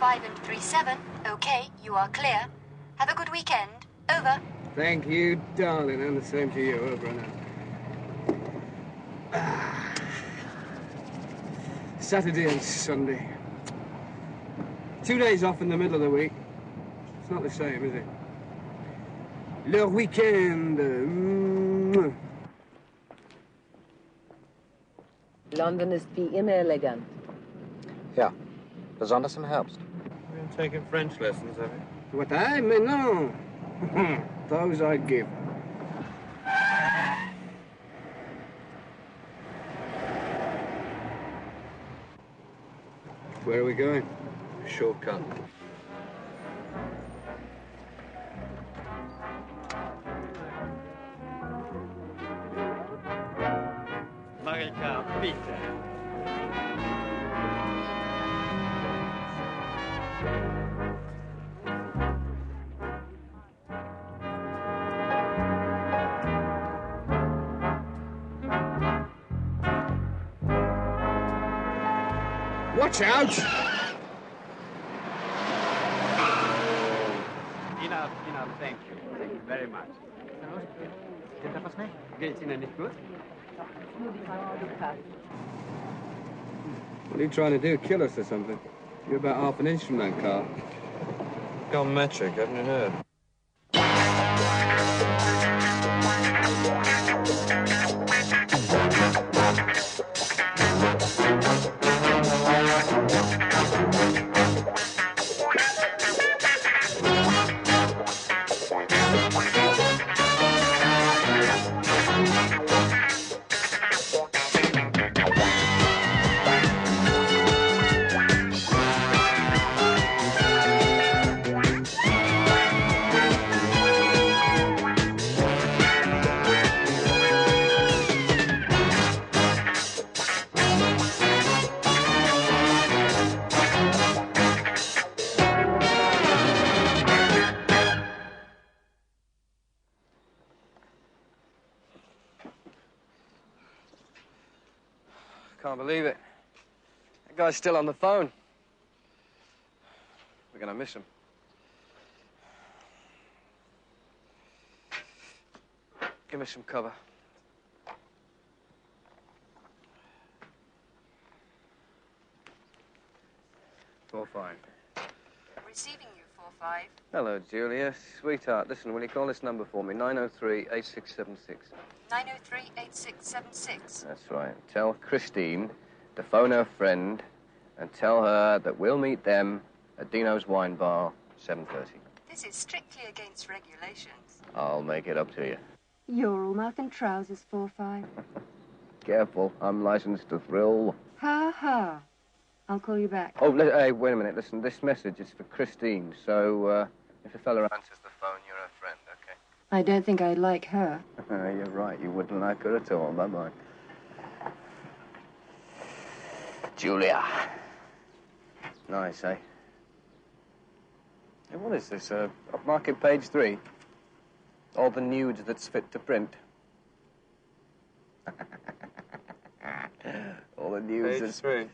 45 and 37. Okay, you are clear. Have a good weekend. Over. Thank you, darling, and the same to you. Over and out. Saturday and Sunday. 2 days off in the middle of the week. It's not the same, is it? Le weekend. London ist wie immer elegant. Ja, besonders im Herbst. You've been taking French lessons, have you? What I mean, no. Those I give. Where are we going? Shortcut. Marikka, bitte. Watch out! Enough, thank you. Thank you very much. Geht's Ihnen nicht gut? What are you trying to do? Kill us or something? You're about half an inch from that car. Gone metric, haven't you heard? Can't believe it. That guy's still on the phone. We're gonna miss him. Give me some cover. Four five. Receiving you, 45. Hello, Julia. Sweetheart, listen, will you call this number for me? 903-8676. 903-8676. That's right. Tell Christine to phone her friend and tell her that we'll meet them at Dino's Wine Bar, 7:30. This is strictly against regulations. I'll make it up to you. You're all mouth and trousers, 45. Careful, I'm licensed to thrill. Ha ha. I'll call you back. Oh, hey, wait a minute. Listen, this message is for Christine, so if a fella answers the phone, you're her friend, okay? I don't think I'd like her. You're right. You wouldn't like her at all. Bye-bye. Julia. Nice, eh? Hey, what is this? Upmarket page 3? All the nudes that's fit to print. All the nudes Page that's... 3.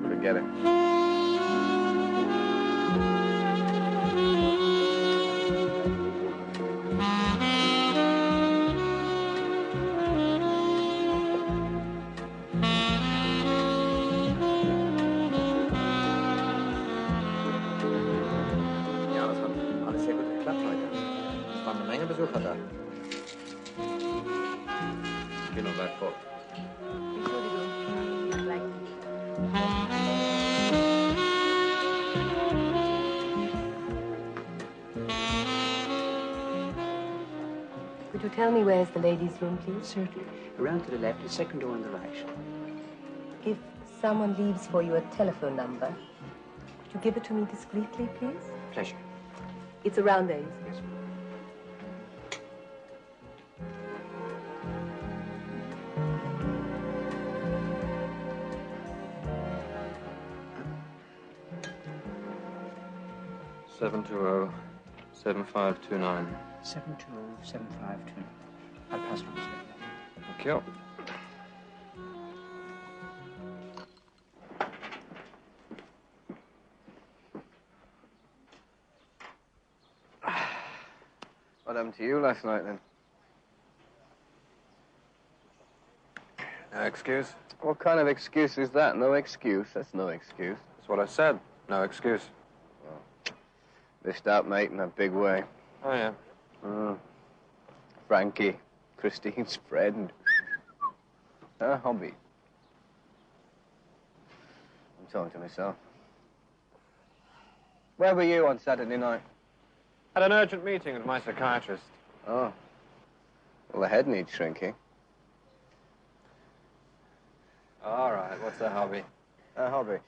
Forget it. Ja, das hat alles sehr gut geklappt heute. Es waren eine Menge Besucher da. Geh noch weit fort. Entschuldigung. Gleich. Could you tell me where's the ladies' room, please? Certainly. Around to the left, the second door on the right. If someone leaves for you a telephone number, could you give it to me discreetly, please? Pleasure. It's around there, you see. Yes. Seven 7529. 720-7529. I'll pass it on, sir. Thank you. What happened to you last night, then? No excuse? What kind of excuse is that? No excuse. That's no excuse. That's what I said. No excuse. Well, missed out, mate, in a big way. Oh, yeah. Frankie, Christine's friend. Her hobby. I'm talking to myself. Where were you on Saturday night? Had an urgent meeting with my psychiatrist. Oh. Well, the head needs shrinking. All right, what's the hobby? A hobby.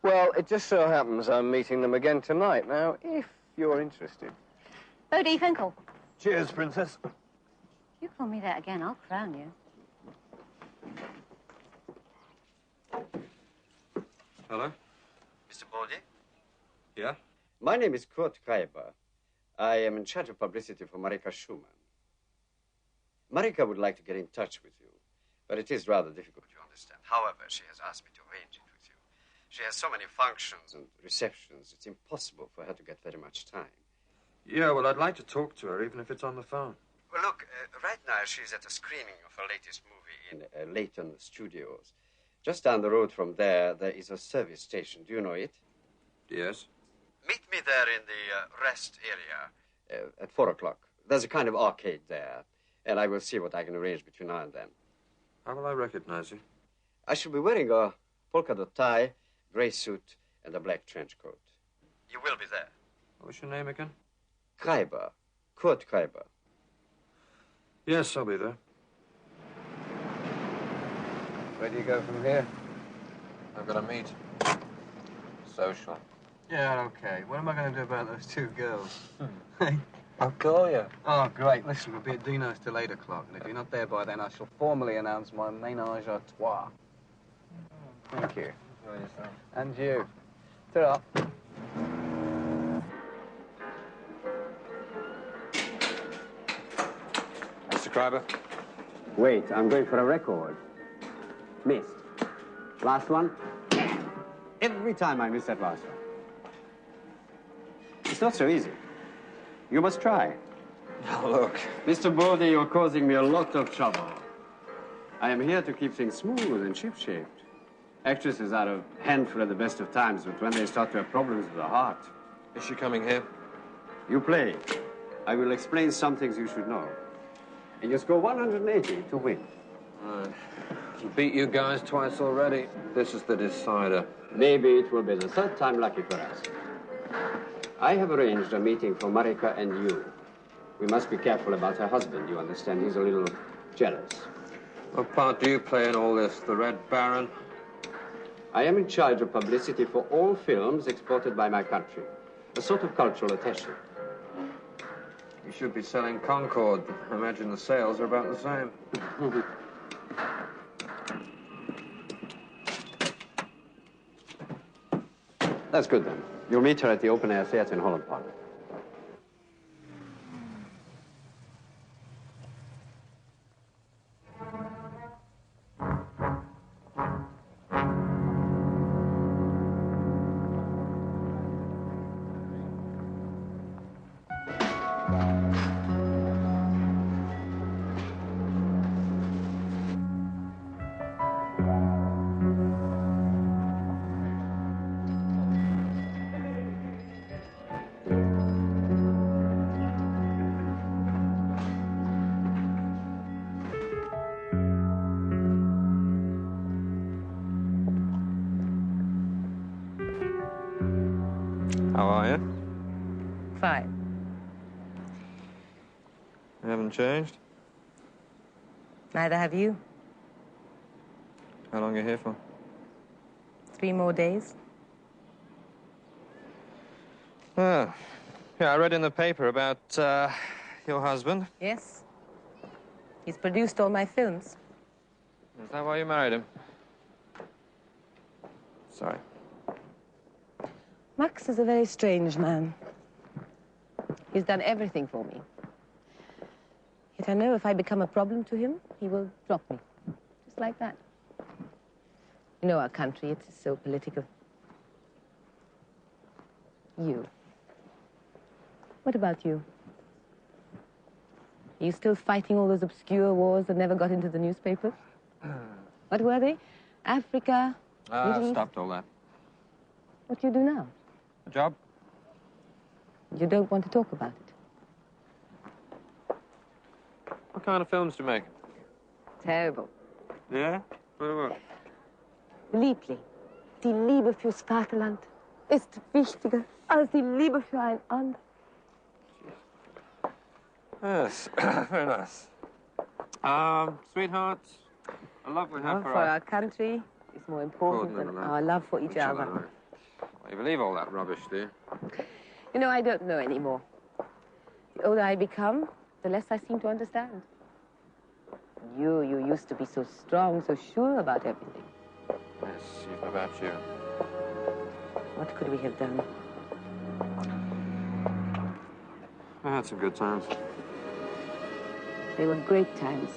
Well, it just so happens I'm meeting them again tonight. Now, if you're interested. Bodie, Finkel. Cheers, Princess. You call me that again, I'll crown you. Hello? Mr. Bodie? Yeah? My name is Kurt Kreiber. I am in charge of publicity for Marikka Schuman. Marikka would like to get in touch with you, but it is rather difficult, you understand. However, she has asked me to arrange it with you. She has so many functions and receptions, it's impossible for her to get very much time. Yeah, well, I'd like to talk to her, even if it's on the phone. Well, look, right now she's at a screening of her latest movie in Leighton Studios. Just down the road from there, there is a service station. Do you know it? Yes. Meet me there in the rest area at 4 o'clock. There's a kind of arcade there, and I will see what I can arrange between now and then. How will I recognize you? I shall be wearing a polka dot tie, gray suit, and a black trench coat. You will be there. What's your name again? Kreiber. Kurt Kreiber. Yes, I'll be there. Where do you go from here? I've got to meet. Social. Yeah, okay. What am I going to do about those two girls? I'll call you. Oh, great. Listen, we'll be at Dino's till 8 o'clock, and if you're not there by then, I shall formally announce my ménage à trois. Thank you. Enjoy yourself. And you. Ta-ra. Mr. Kreiber? Wait, I'm going for a record. Missed. Last one. Every time I miss that last one. It's not so easy. You must try. Oh, look. Mr. Bodie, you're causing me a lot of trouble. I am here to keep things smooth and ship-shaped. Actresses are a handful at the best of times, but when they start to have problems with the heart... Is she coming here? You play. I will explain some things you should know. And you score 180 to win. Right. Beat you guys twice already. This is the decider. Maybe it will be the third time lucky for us. I have arranged a meeting for Marikka and you. We must be careful about her husband, you understand. He's a little jealous. What part do you play in all this? The Red Baron? I am in charge of publicity for all films exported by my country. A sort of cultural attaché. You should be selling Concord. I imagine the sales are about the same. That's good, then. You'll meet her at the open-air theatre in Holland Park. How are you? Fine. You haven't changed? Neither have you. How long are you here for? 3 more days. Oh. Yeah, I read in the paper about your husband. Yes. He's produced all my films. Is that why you married him? Sorry. Max is a very strange man. He's done everything for me. Yet I know if I become a problem to him, he will drop me. Just like that. You know our country, it is so political. You. What about you? Are you still fighting all those obscure wars that never got into the newspapers? What were they? Africa? I've Middle East? stopped all that. What do you do now? A job? You don't want to talk about it. What kind of films do you make? Terrible. Yeah? What? Liebling, die Liebe fürs Vaterland ist wichtiger als die Liebe für ein anderes. Yes, very nice. Sweetheart, a love we have Love for our country is more important than our love for each other. Well, you believe all that rubbish, do you? You know, I don't know anymore. The older I become, the less I seem to understand. You used to be so strong, so sure about everything. Yes, even about you. What could we have done? I had some good times. They were great times.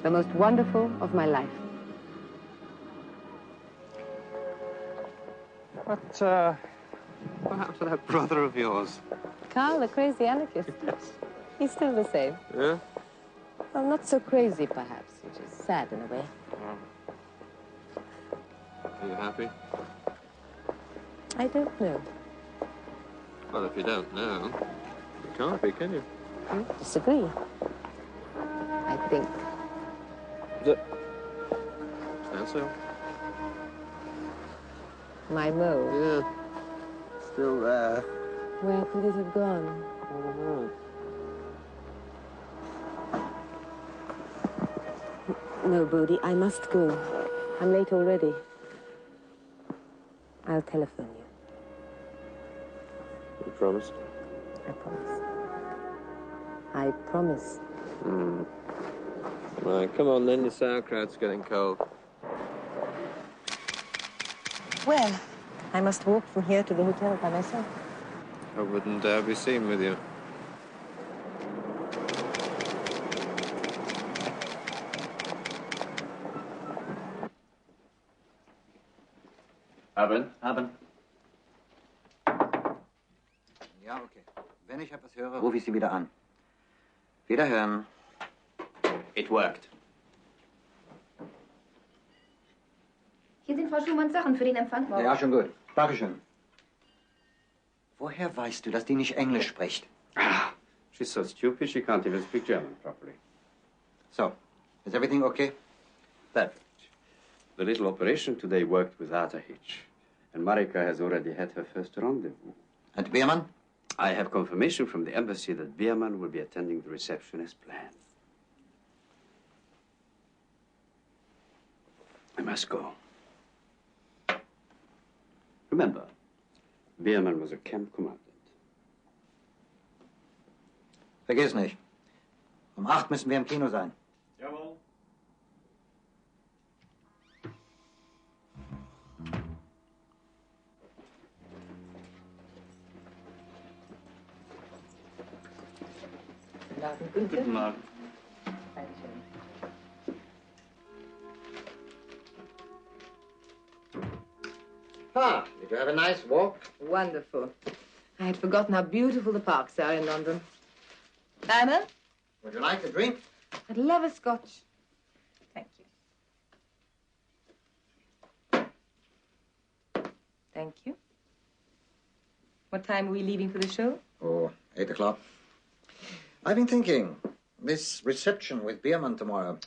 The most wonderful of my life. What happened to that brother of yours? Carl, the crazy anarchist. He's still the same. Yeah? Well, not so crazy, perhaps, which is sad in a way. Are you happy? I don't know. Well, if you don't know, you can't be, can you? Disagree. I think. Stand still. My mole. Yeah. Still there. Where could it have gone? I don't know. No, Bodie, I must go. I'm late already. I'll telephone you. You promised? I promise. I promise. Right, come on then, your sauerkraut's getting cold. Well, I must walk from here to the hotel by myself. I wouldn't be seen with you. Abend. Ja, okay. Wenn ich etwas höre, rufe ich Sie wieder an. Wiederhören. It worked. Hier sind Frau Schumanns Sachen für den Empfang. Ja, schon gut. Dankeschön. Woher weißt du, dass die nicht Englisch spricht? She's so stupid she can't even speak German properly. So, is everything okay? Perfect. The little operation today worked without a hitch. And Marikka has already had her first rendezvous. And Biermann? I have confirmation from the embassy that Biermann will be attending the reception as planned. I must go. Remember, Biermann was a camp commandant. Vergiss nicht. Um 8 müssen wir im Kino sein. Jawohl. Guten Morgen. Ah, did you have a nice walk? Wonderful. I had forgotten how beautiful the parks are in London. Diana? Would you like a drink? I'd love a scotch. Thank you. Thank you. What time are we leaving for the show? Oh, 8 o'clock. I've been thinking, this reception with Biermann tomorrow,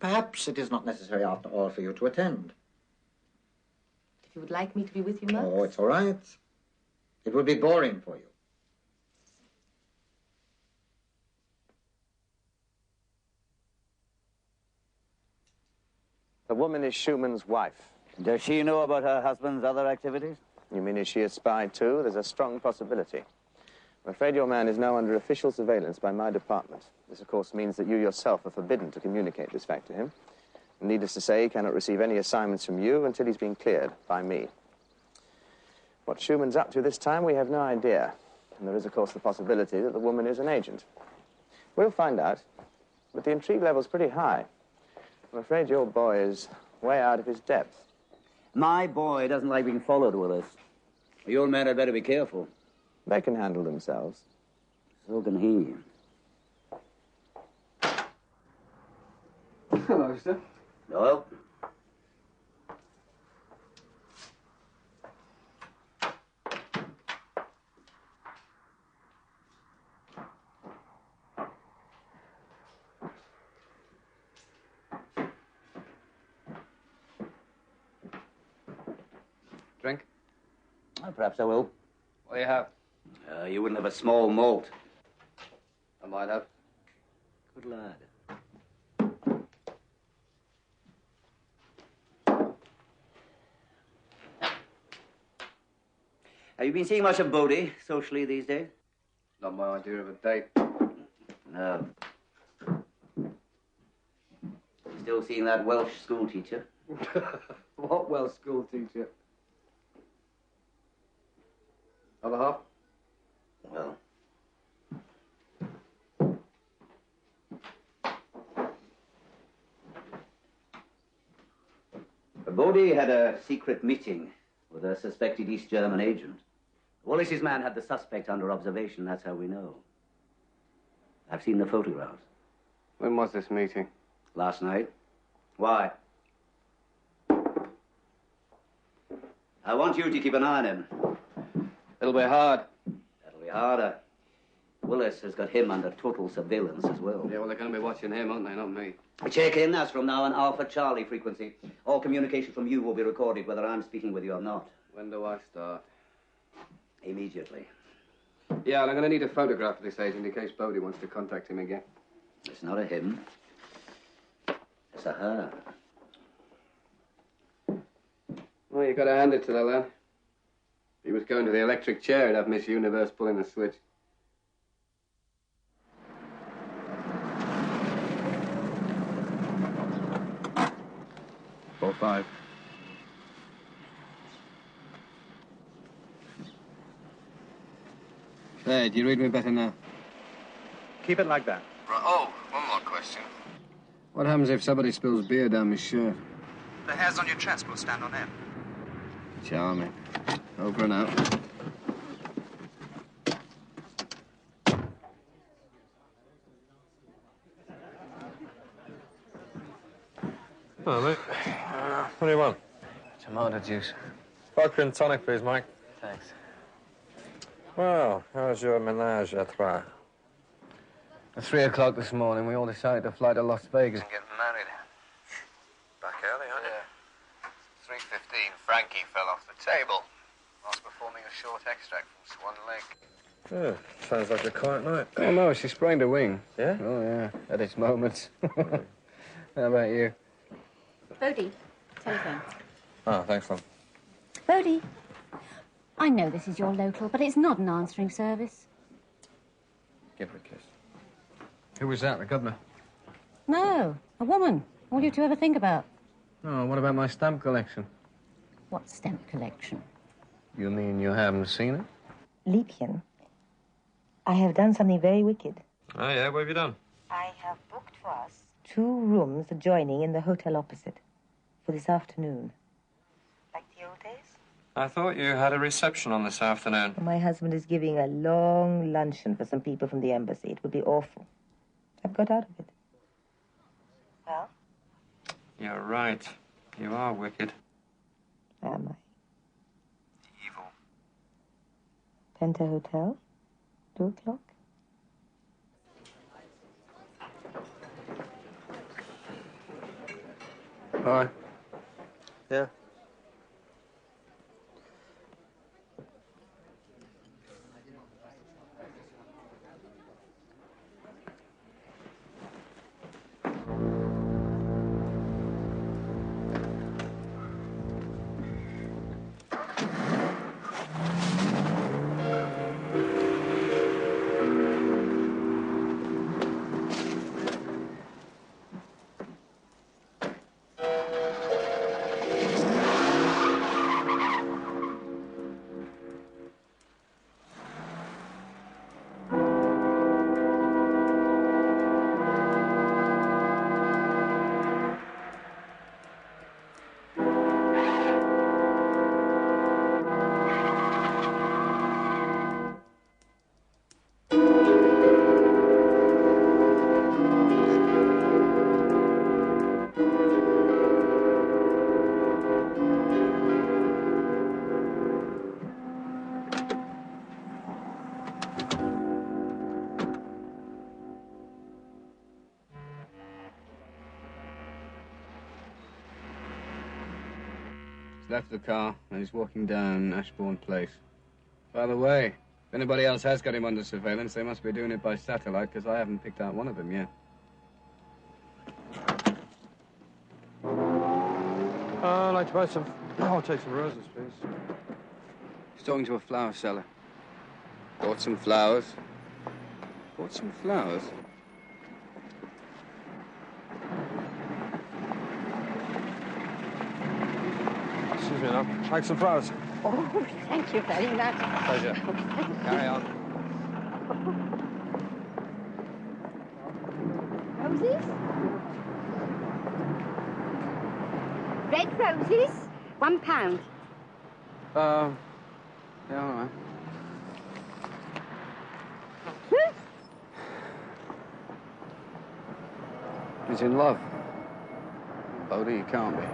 perhaps it is not necessary after all for you to attend. If you would like me to be with you, Max? Oh, it's all right. It would be boring for you. The woman is Schuman's wife. Does she know about her husband's other activities? You mean is she a spy too? There's a strong possibility. I'm afraid your man is now under official surveillance by my department. This, of course, means that you yourself are forbidden to communicate this fact to him. And needless to say, he cannot receive any assignments from you until he's been cleared by me. What Schuman's up to this time, we have no idea. And there is, of course, the possibility that the woman is an agent. We'll find out, but the intrigue level's pretty high. I'm afraid your boy is way out of his depth. My boy doesn't like being followed, Willis. Your men had better be careful. They can handle themselves. So can he. officer. Doyle. Drink? Perhaps I will. What do you have? You wouldn't have a small malt. I might have. Good lad. Have you been seeing much of Bodie socially these days? Not my idea of a date. No. Still seeing that Welsh school teacher? What Welsh school teacher? Other half? Well. Bodie had a secret meeting with a suspected East German agent. Willis's man had the suspect under observation, that's how we know. I've seen the photographs. When was this meeting? Last night. Why? I want you to keep an eye on him. It'll be hard. That'll be harder. Willis has got him under total surveillance as well. Yeah, well, they're going to be watching him, aren't they? Not me. Check in, as from now on, Alpha Charlie frequency. All communication from you will be recorded, whether I'm speaking with you or not. When do I start? Immediately. Yeah, and I'm going to need a photograph of this agent in case Bodie wants to contact him again. It's not a him. It's a her. Well, you got to hand it to the lad. If he was going to the electric chair, he'd have Miss Universe pulling the switch. Four, five. There, do you read me better now? Keep it like that. Right. Oh, one more question. What happens if somebody spills beer down my shirt? The hairs on your chest will stand on end. Charming. Over and out. Oh, mate. What do you want? Tomato juice. Vodka and tonic, please, Mike. Thanks. Well, how's your menage a trois? At 3 o'clock this morning, we all decided to fly to Las Vegas. And get married. Back early, aren't you? 3:15, Frankie fell off the table whilst performing a short extract from Swan Lake. Oh, sounds like a quiet night. Oh, no, she sprained a wing. Yeah? Oh, yeah, at its moments. How about you? Bodie, telephone. Oh, thanks, Tom. Bodie, I know this is your local, but it's not an answering service. Give her a kiss. Who was that, the governor? No, a woman. All you two ever think about. Oh, what about my stamp collection? What stamp collection? You mean you haven't seen it? Liebchen, I have done something very wicked. Oh, yeah? What have you done? I have booked for us 2 rooms adjoining in the hotel opposite for this afternoon. Like the old days? I thought you had a reception on this afternoon. My husband is giving a long luncheon for some people from the embassy. It would be awful. I've got out of it. Well? You're right. You are wicked. Am I? Evil. Penta Hotel? 2 o'clock? Hi. Yeah. left the car and he's walking down Ashbourne Place. By the way, if anybody else has got him under surveillance, they must be doing it by satellite, because I haven't picked out one of them yet. I'd like to buy some... I'll take some roses, please. He's talking to a flower seller. Bought some flowers. Bought some flowers? Excuse me now. Like some flowers. Oh, thank you very much. Pleasure. Carry on. Roses? Red roses, £1. Yeah, all right. He's in love. Bodie, he can't be.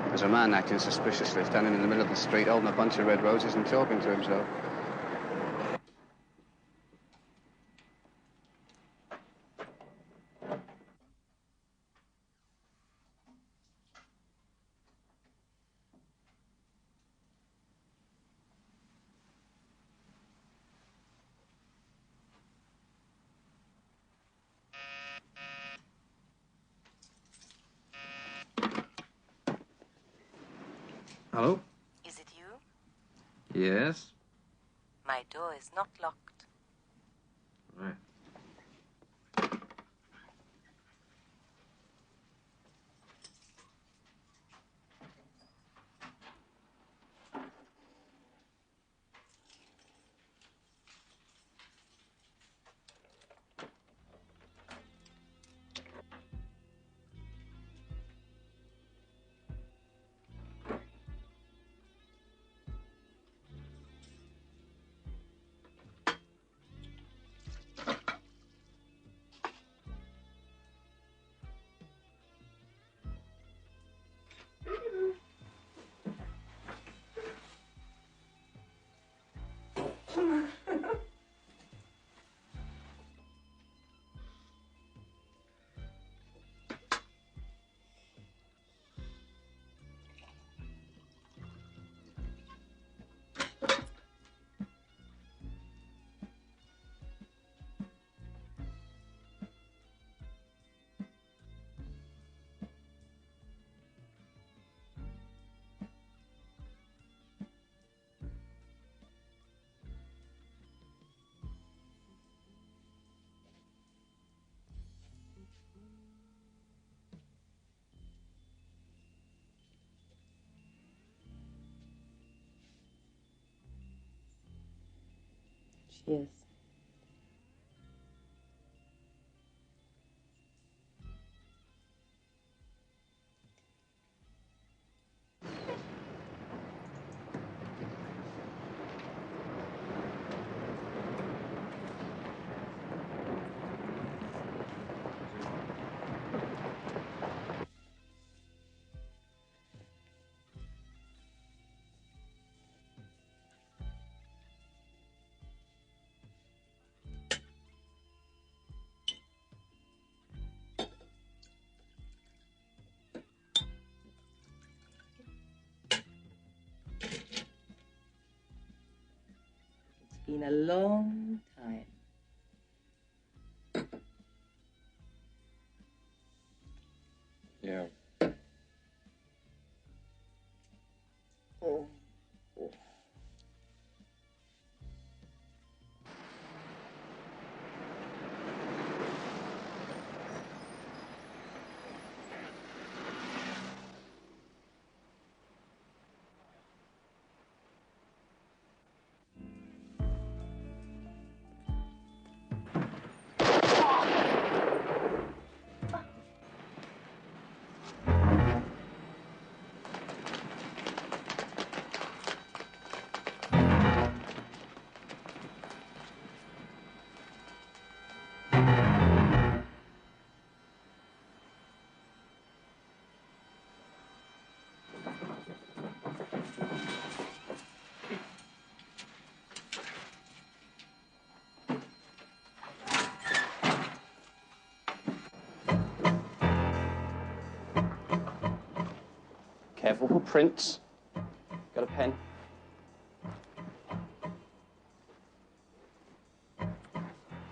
There's a man acting suspiciously, standing in the middle of the street, holding a bunch of red roses and talking to himself. Hello? Is it you? Yes? My door is not locked. Right. She is. It's been a long time. Yeah. Oh. Oh. Careful for prints. Got a pen?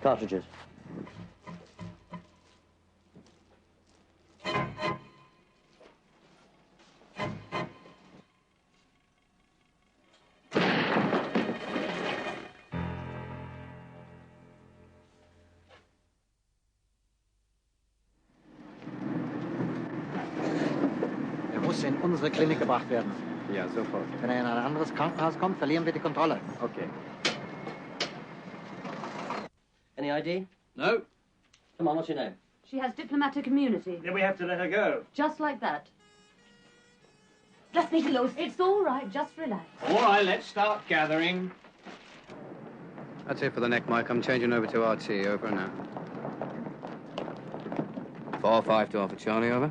Cartridges. Er muss in unsere Klinik gebracht werden. Ja, sofort. Wenn er in ein anderes Krankenhaus kommt, verlieren wir die Kontrolle. Okay. Any ID? No. Come on, what's your name? She has diplomatic immunity. Then we have to let her go. Just like that. Lass mich los. It's all right, just relax. All right, let's start gathering. That's it for the neck, Mike. I'm changing over to RT. Over and out. 4-5 to Alpha Charlie, over.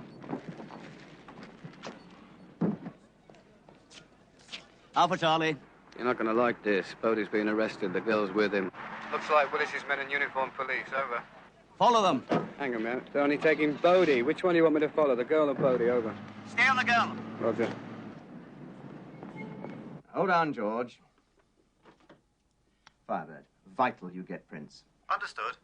Alpha Charlie. You're not going to like this. Bodie's been arrested. The girl's with him. Looks like Willis's men in uniform police. Over. Follow them. Hang on a minute. They're only taking Bodie. Which one do you want me to follow, the girl or Bodie? Over. Stay on the girl. Roger. Hold on, George. Firebird. Vital you get Prince. Understood.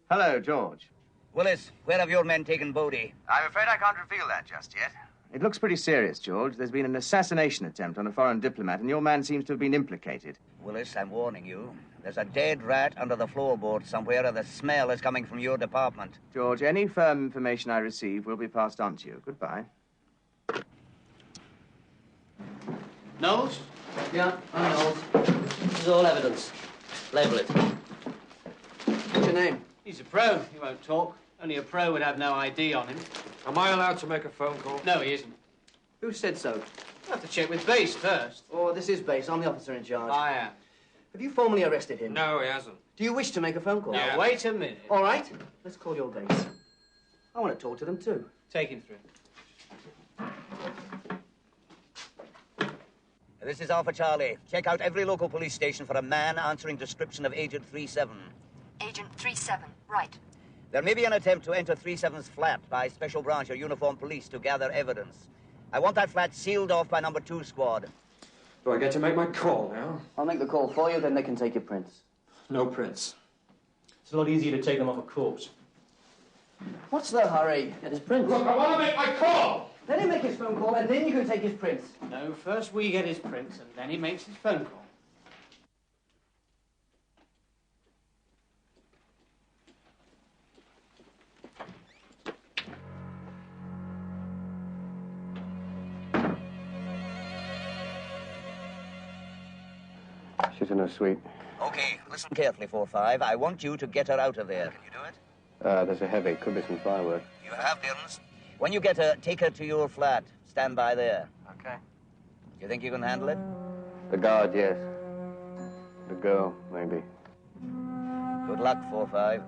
Hello, George. Willis, where have your men taken Bodie? I'm afraid I can't reveal that just yet. It looks pretty serious, George. There's been an assassination attempt on a foreign diplomat, and your man seems to have been implicated. Willis, I'm warning you. There's a dead rat under the floorboard somewhere, and the smell is coming from your department. George, any firm information I receive will be passed on to you. Goodbye. Knowles? Yeah, I'm Knowles. This is all evidence. Label it. What's your name? He's a pro. He won't talk. Only a pro would have no ID on him. Am I allowed to make a phone call? No, he isn't. Who said so? We'll have to check with Base first. Oh, this is Base. I'm the officer in charge. I am. Have you formally arrested him? No, he hasn't. Do you wish to make a phone call? Now, wait a minute. All right. Let's call your Base. I want to talk to them, too. Take him through. This is Alpha Charlie. Check out every local police station for a man answering description of Agent 37. Agent 37, right. There may be an attempt to enter 37's flat by Special Branch or Uniform Police to gather evidence. I want that flat sealed off by number 2 squad. Do I get to make my call now? I'll make the call for you, then they can take your prints. No prints. It's a lot easier to take them off a corpse. What's the hurry? Get his prints. Look, I want to make my call! Let him make his phone call, and then you can take his prints. No, first we get his prints, and then he makes his phone call. She's in her suite. Okay, listen carefully, 4-5. I want you to get her out of there. Can you do it? There's a heavy. Could be some firework. You have guns. When you get her, take her to your flat. Stand by there. Okay. You think you can handle it? The guard, yes. The girl, maybe. Good luck, 4-5.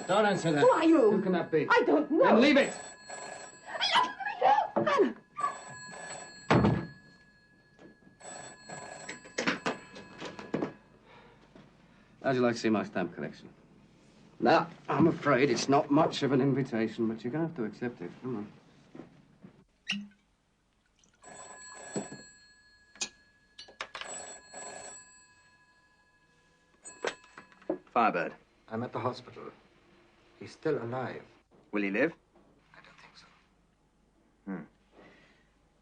Don't answer that. Who are you? Who can that be? I don't know. Then leave it. Anna. How'd you like to see my stamp collection? Now, I'm afraid it's not much of an invitation, but you're going to have to accept it. Come on. Firebird. I'm at the hospital. He's still alive. Will he live? I don't think so.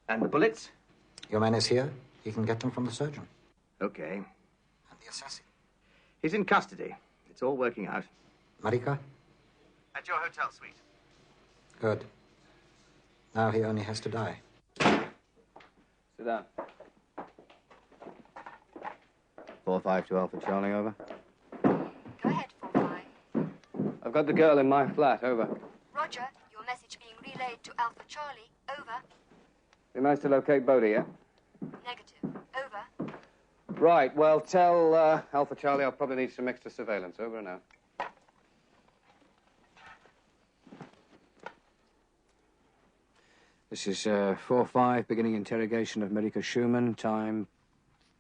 And the bullets? Your man is here. He can get them from the surgeon. Okay. And the assassin. He's in custody. It's all working out. Marikka? At your hotel suite. Good. Now he only has to die. Sit down. 4-5 to Alpha Charlie, over. Go ahead, 4-5. I've got the girl in my flat, over. Roger, your message being relayed to Alpha Charlie, over. You managed to locate Bodie, yeah? Negative, over. Right, well, tell Alpha Charlie I'll probably need some extra surveillance, over and out. This is 4-5, beginning interrogation of Marikka Schuman, time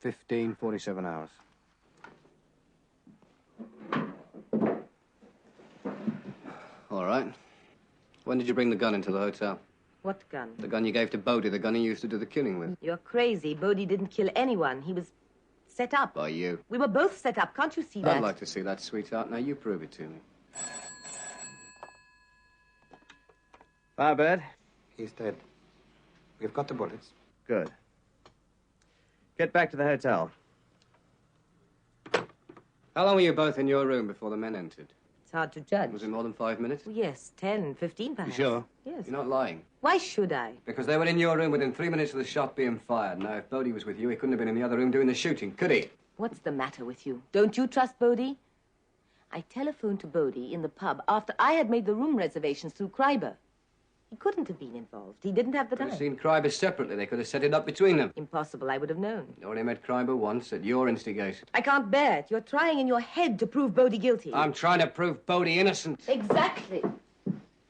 15:47 hours. All right. When did you bring the gun into the hotel? What gun? The gun you gave to Bodie, the gun he used to do the killing with. You're crazy. Bodie didn't kill anyone. He was set up. By you. We were both set up. Can't you see that? I'd like to see that, sweetheart. Now, you prove it to me. Firebird? He's dead. We've got the bullets. Good. Get back to the hotel. How long were you both in your room before the men entered? It's hard to judge. Was it more than 5 minutes? Yes, 10, 15 You perhaps. sure? Yes. You're not lying. Why should I? Because they were in your room within 3 minutes of the shot being fired. Now, if Bodie was with you, he couldn't have been in the other room doing the shooting, could he? What's the matter with you? Don't you trust Bodie? I telephoned to Bodie in the pub after I had made the room reservations through Kreiber. He couldn't have been involved. He didn't have the Could time. have seen Kreiber separately. They could have set it up between them. Impossible. I would have known. You only met Kreiber once at your instigation. I can't bear it. You're trying in your head to prove Bodie guilty. I'm trying to prove Bodie innocent. Exactly.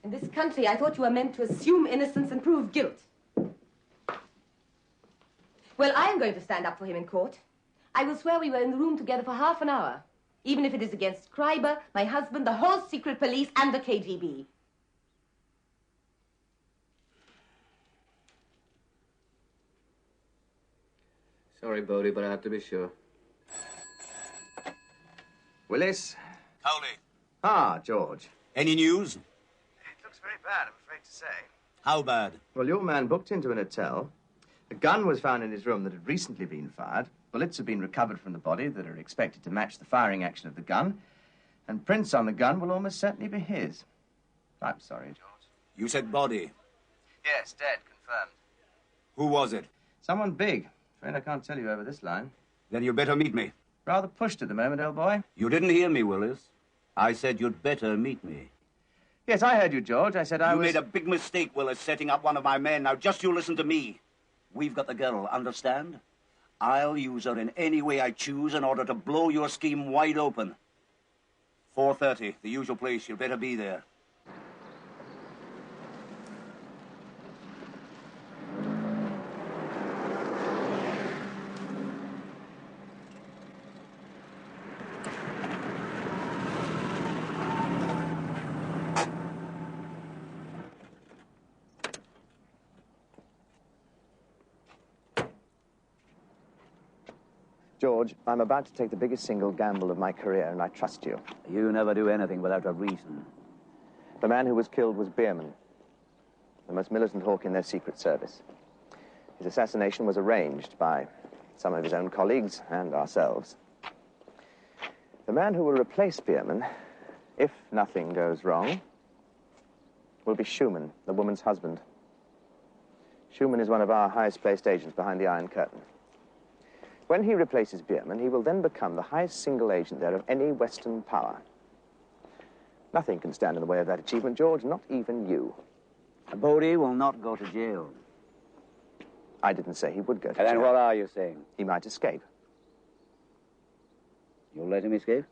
In this country, I thought you were meant to assume innocence and prove guilt. Well, I am going to stand up for him in court. I will swear we were in the room together for half an hour, even if it is against Kreiber, my husband, the whole secret police, and the KGB. Sorry, Bodie, but I have to be sure. Willis? Cowley. Ah, George. Any news? It looks very bad, I'm afraid to say. How bad? Well, your man booked into an hotel. A gun was found in his room that had recently been fired. Bullets have been recovered from the body that are expected to match the firing action of the gun. And prints on the gun will almost certainly be his. I'm sorry, George. You said body. Yes, dead, confirmed. Who was it? Someone big. Afraid I can't tell you over this line. Then you better meet me. Rather pushed at the moment, old boy. You didn't hear me, Willis. I said you'd better meet me. Yes, I heard you, George. I said I You was... made a big mistake, Willis, setting up one of my men. Now, just you listen to me. We've got the girl, understand? I'll use her in any way I choose in order to blow your scheme wide open. 4:30, the usual place. You'd better be there. George, I'm about to take the biggest single gamble of my career, and I trust you. You never do anything without a reason. The man who was killed was Bierman, the most militant hawk in their secret service. His assassination was arranged by some of his own colleagues and ourselves. The man who will replace Bierman, if nothing goes wrong, will be Schuman, the woman's husband. Schuman is one of our highest-placed agents behind the Iron Curtain. When he replaces Bierman, he will then become the highest single agent there of any Western power. Nothing can stand in the way of that achievement, George, not even you. Bodie will not go to jail. I didn't say he would go to jail. And then what are you saying? He might escape. You'll let him escape?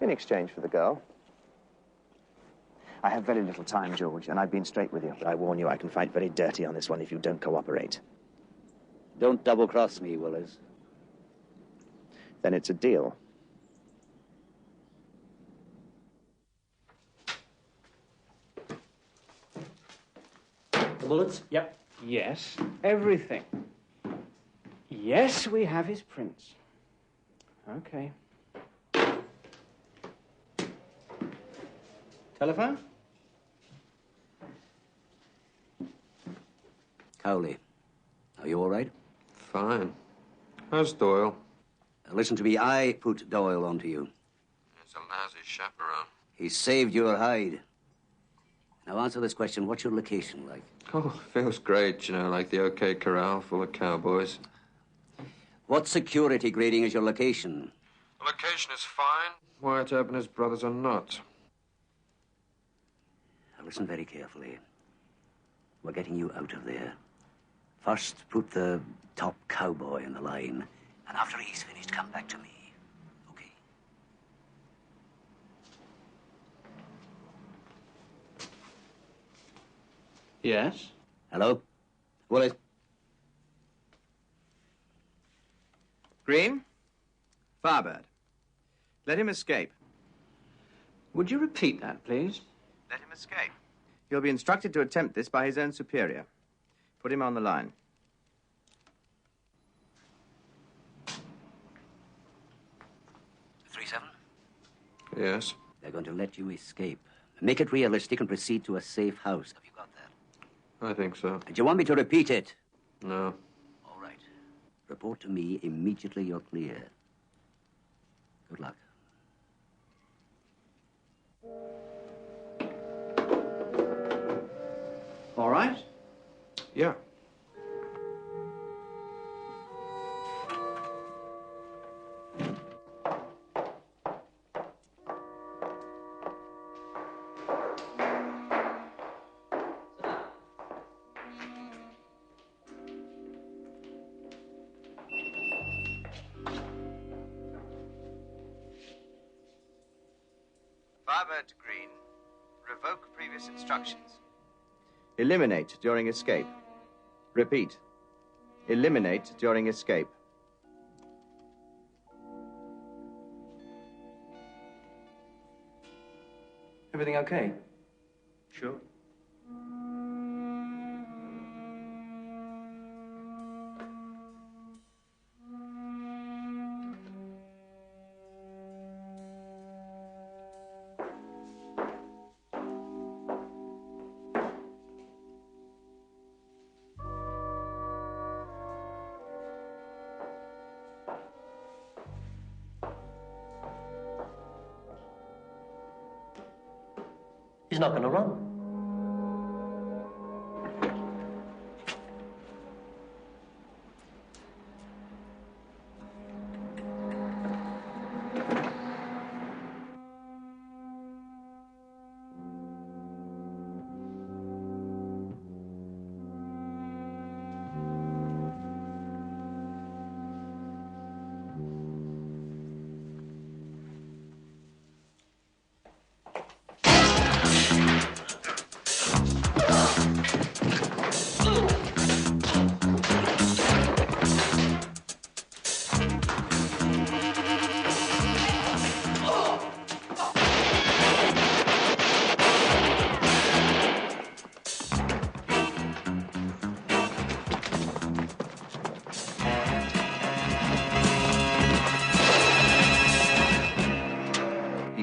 In exchange for the girl. I have very little time, George, and I've been straight with you. But I warn you, I can fight very dirty on this one if you don't cooperate. Don't double-cross me, Willis. Then it's a deal. The bullets? Yep. Yes. Everything. Yes, we have his prints. Okay. Telephone? Cowley, are you all right? Fine. How's Doyle? Listen to me. I put Doyle onto you. He's a lousy chaperone. He saved your hide. Now answer this question. What's your location like? Oh, feels great, you know, like the OK Corral full of cowboys. What security grading is your location? The location is fine. Wyatt Earp and his brothers are not. Now listen very carefully. We're getting you out of there. First, put the top cowboy in the line, and after he's finished, come back to me. Okay? Yes? Hello? Willis? Green? Firebird. Let him escape. Would you repeat that, please? Let him escape. He'll be instructed to attempt this by his own superior. Put him on the line. Yes? They're going to let you escape. Make it realistic and proceed to a safe house. Have you got that? I think so. Do you want me to repeat it? No. All right. Report to me immediately you're clear. Good luck. All right? Yeah. Firebird to Green. Revoke previous instructions. Eliminate during escape. Repeat. Eliminate during escape. Everything okay? Sure. He's not going to run.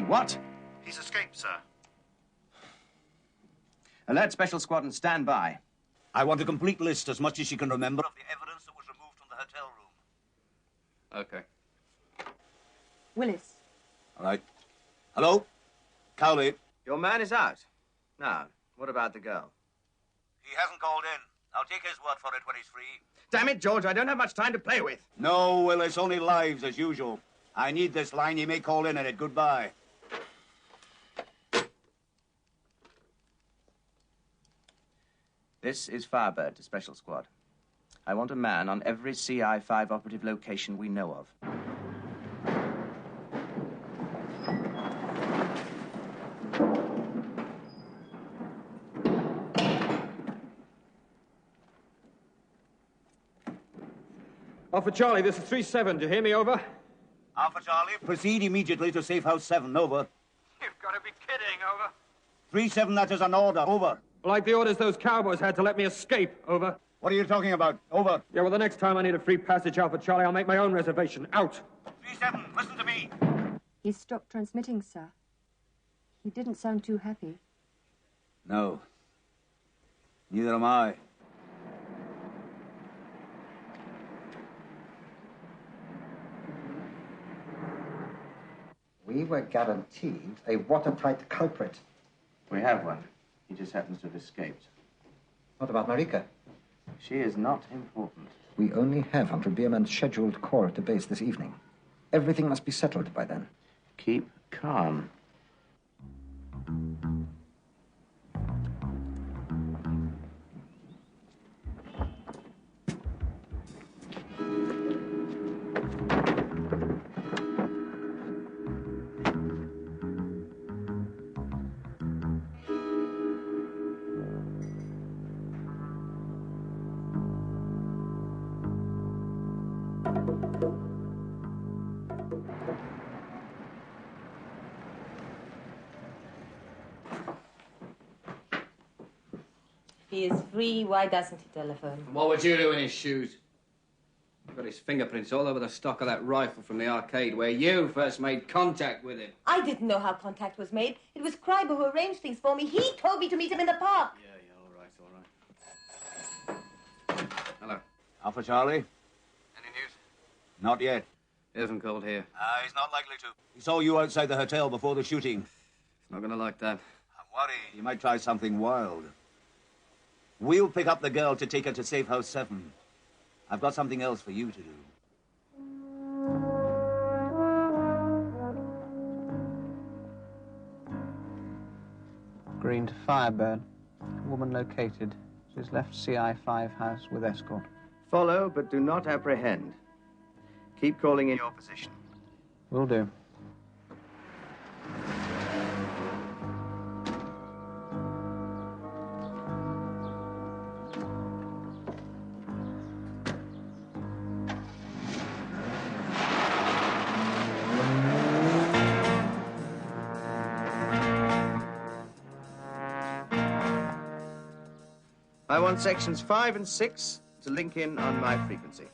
What? He's escaped, sir. Alert Special Squad and stand by. I want a complete list, as much as you can remember, of the evidence that was removed from the hotel room. Okay. Willis. All right. Hello? Cowley. Your man is out. Now, what about the girl? He hasn't called in. I'll take his word for it when he's free. Damn it, George, I don't have much time to play with. No, Willis, only lives, as usual. I need this line. He may call in at it. Goodbye. This is Firebird to Special Squad. I want a man on every CI5 operative location we know of. Alpha Charlie, this is 3-7. Do you hear me, over? Alpha Charlie, proceed immediately to Safe House 7. Over. You've got to be kidding, over. 3-7, that is an order. Over. Like the orders those cowboys had to let me escape, over. What are you talking about? Over. Yeah, well, the next time I need a free passage, Alpha Charlie, I'll make my own reservation. Out. 3-7, listen to me. He stopped transmitting, sir. He didn't sound too happy. No. Neither am I. We were guaranteed a watertight culprit. We have one. He just happens to have escaped. What about Marikka? She is not important. We only have Uncle Bierman's scheduled call at the base this evening. Everything must be settled by then. Keep calm. He is free. Why doesn't he telephone? What would you do in his shoes? Got his fingerprints all over the stock of that rifle from the arcade where you first made contact with him. I didn't know how contact was made. It was Kreiber who arranged things for me. He told me to meet him in the park. All right. Hello. Alpha Charlie? Any news? Not yet. He hasn't called here. He's not likely to. He saw you outside the hotel before the shooting. He's not gonna like that. I'm worried. He might try something wild. We'll pick up the girl to take her to Safe House 7. I've got something else for you to do. Green to Firebird. Woman located. She's left CI5 house with escort. Follow, but do not apprehend. Keep calling in your position. Will do. I want sections 5 and 6 to link in on my frequency.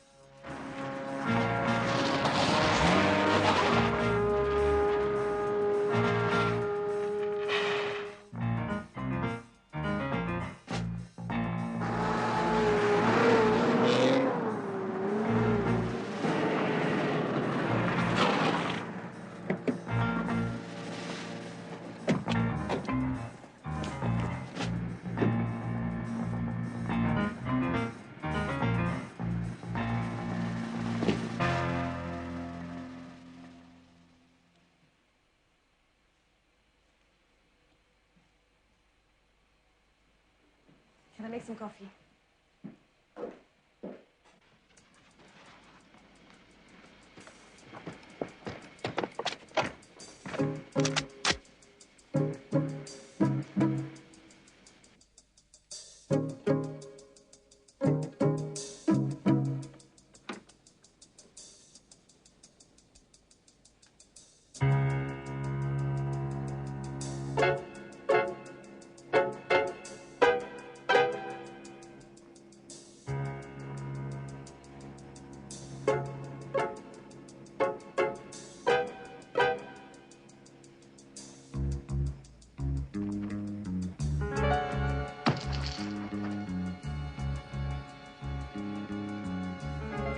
Can I make some coffee?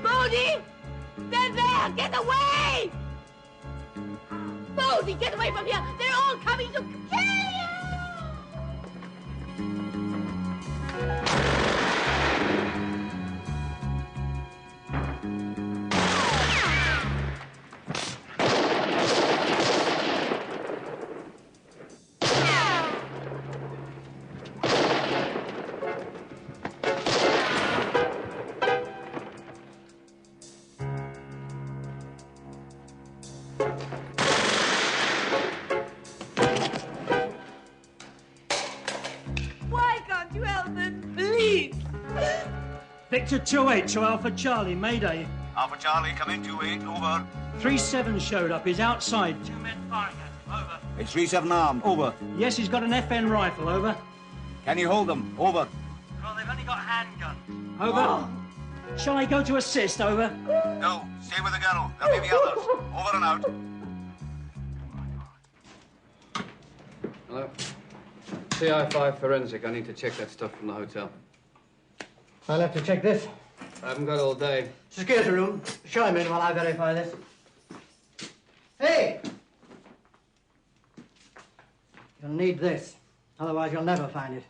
Bodie! They're there! Get away! Bodie, get away from here! They're all coming to kill you! Why can't you help them, please? Victor 28 to Alpha Charlie, Mayday. Alpha Charlie, come in, 28, over. 3-7 showed up, he's outside. 2 men firing at him, over. It's 3-7 armed, over. Yes, he's got an FN rifle, over. Can you hold them, over? Well, they've only got handgun. Over. Shall I go to assist, over? No, stay with the girl. There'll be the others. Over and out. Hello. CI5 forensic. I need to check that stuff from the hotel. I'll have to check this. I haven't got all day. Security room. Show him in while I verify this. Hey! You'll need this. Otherwise, you'll never find it.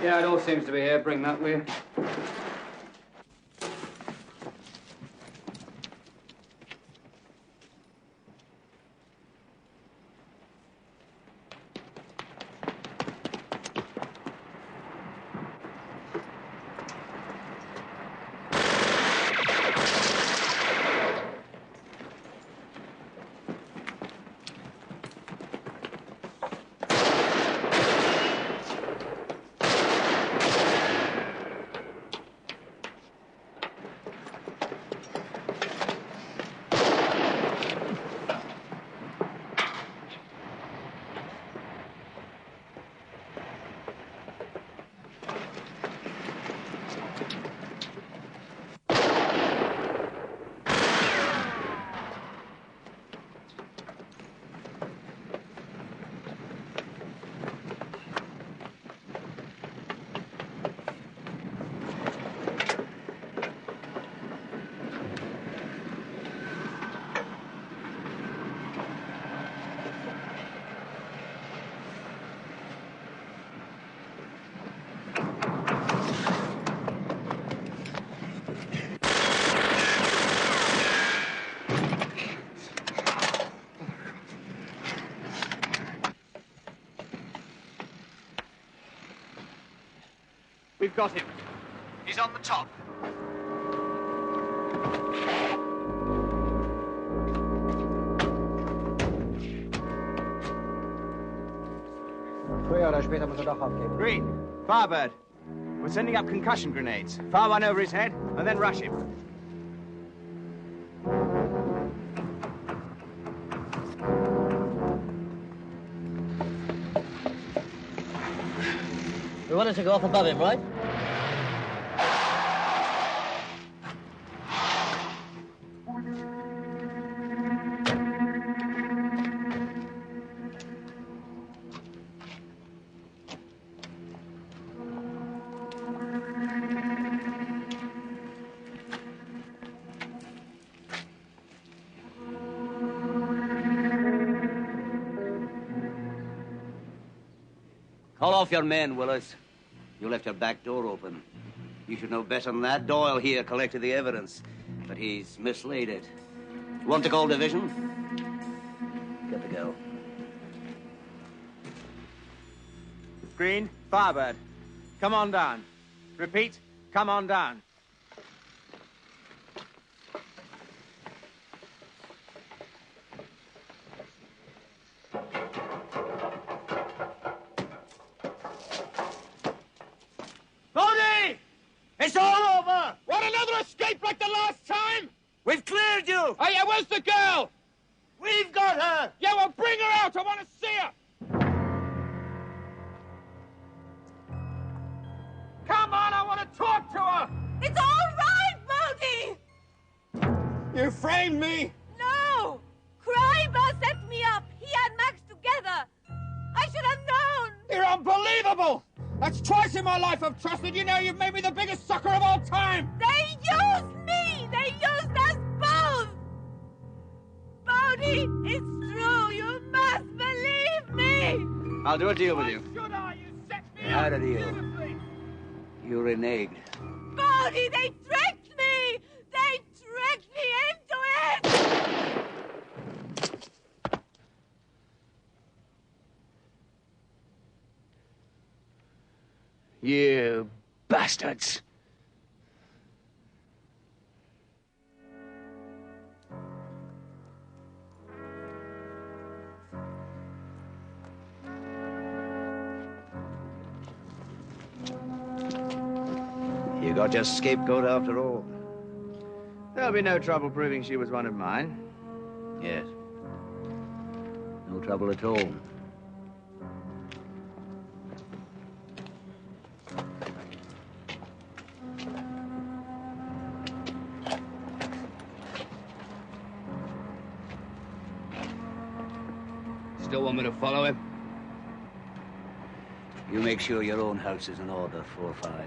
Yeah, it all seems to be here. Bring that, will you? We've got him. He's on the top. Früher oder später muss er doch aufgeben. Green, Firebird. We're sending up concussion grenades. Fire one over his head, and then rush him. We wanted to go off above him, right? Call off your men, Willis. You left your back door open. You should know better than that. Doyle here collected the evidence, but he's mislaid it. You want to call division? Get the girl. Green, Firebird. Come on down. Repeat, come on down. Bodie! It's all over! What, another escape like the last time? We've cleared you! Oh, yeah, where's the girl? We've got her! Yeah, well, bring her out. I want to see her. Come on, I want to talk to her. It's all right, Bodie! You framed me. No! Kreiber set me up. He and Max together. I should have known. You're unbelievable. That's twice in my life I've trusted you. Now you've made me the biggest sucker of all time. They used me. They used us both. Bodie, it's true. You must believe me. I'll do a deal with you. Should I? You set me How up a deal? beautifully. You reneged. Bodie, they tricked me. They tricked me into it. You bastards. You got your scapegoat after all. There'll be no trouble proving she was one of mine. Yes. No trouble at all. Still want me to follow him? You make sure your own house is in order, 4-5.